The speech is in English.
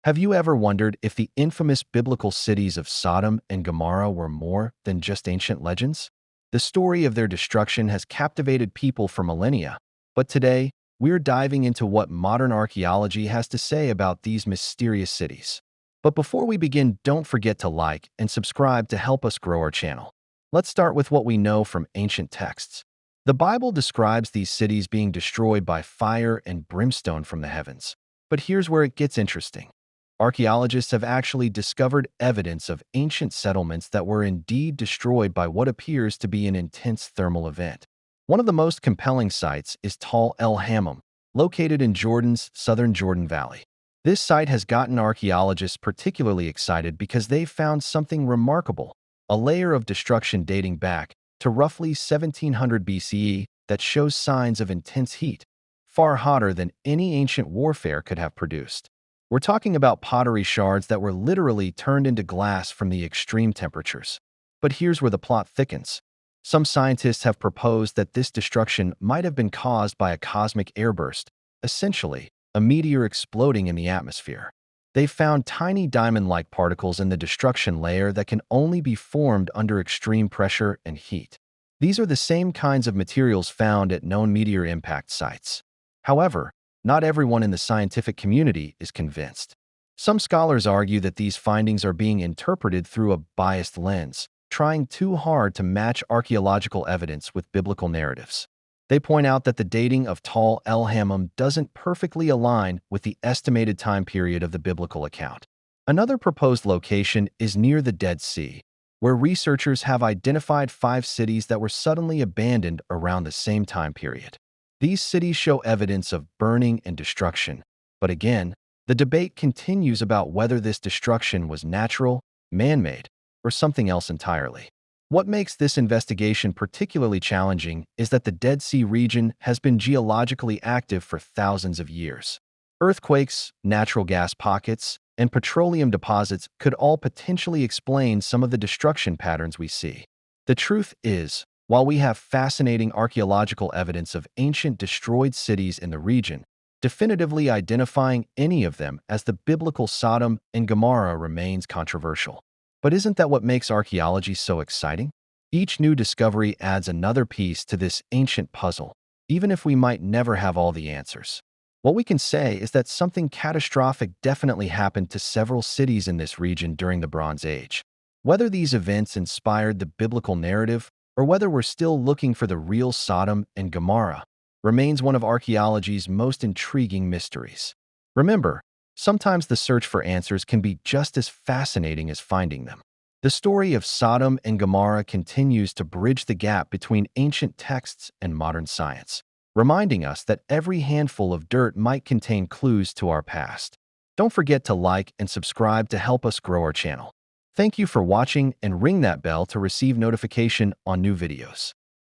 Have you ever wondered if the infamous biblical cities of Sodom and Gomorrah were more than just ancient legends? The story of their destruction has captivated people for millennia, but today, we're diving into what modern archaeology has to say about these mysterious cities. But before we begin, don't forget to like and subscribe to help us grow our channel. Let's start with what we know from ancient texts. The Bible describes these cities being destroyed by fire and brimstone from the heavens. But here's where it gets interesting. Archaeologists have actually discovered evidence of ancient settlements that were indeed destroyed by what appears to be an intense thermal event. One of the most compelling sites is el-Hammam, located in Jordan's southern Jordan Valley. This site has gotten archaeologists particularly excited because they've found something remarkable, a layer of destruction dating back to roughly 1700 BCE that shows signs of intense heat, far hotter than any ancient warfare could have produced. We're talking about pottery shards that were literally turned into glass from the extreme temperatures. But here's where the plot thickens. Some scientists have proposed that this destruction might have been caused by a cosmic airburst, essentially a meteor exploding in the atmosphere. They've found tiny diamond-like particles in the destruction layer that can only be formed under extreme pressure and heat. These are the same kinds of materials found at known meteor impact sites. However, not everyone in the scientific community is convinced. Some scholars argue that these findings are being interpreted through a biased lens, trying too hard to match archaeological evidence with biblical narratives. They point out that the dating of el-Hammam doesn't perfectly align with the estimated time period of the biblical account. Another proposed location is near the Dead Sea, where researchers have identified 5 cities that were suddenly abandoned around the same time period. These cities show evidence of burning and destruction, but again, the debate continues about whether this destruction was natural, man-made, or something else entirely. What makes this investigation particularly challenging is that the Dead Sea region has been geologically active for thousands of years. Earthquakes, natural gas pockets, and petroleum deposits could all potentially explain some of the destruction patterns we see. The truth is, while we have fascinating archaeological evidence of ancient destroyed cities in the region, definitively identifying any of them as the biblical Sodom and Gomorrah remains controversial. But isn't that what makes archaeology so exciting? Each new discovery adds another piece to this ancient puzzle, even if we might never have all the answers. What we can say is that something catastrophic definitely happened to several cities in this region during the Bronze Age. Whether these events inspired the biblical narrative or whether we're still looking for the real Sodom and Gomorrah, remains one of archaeology's most intriguing mysteries. Remember, sometimes the search for answers can be just as fascinating as finding them. The story of Sodom and Gomorrah continues to bridge the gap between ancient texts and modern science, reminding us that every handful of dirt might contain clues to our past. Don't forget to like and subscribe to help us grow our channel. Thank you for watching, and ring that bell to receive notification on new videos.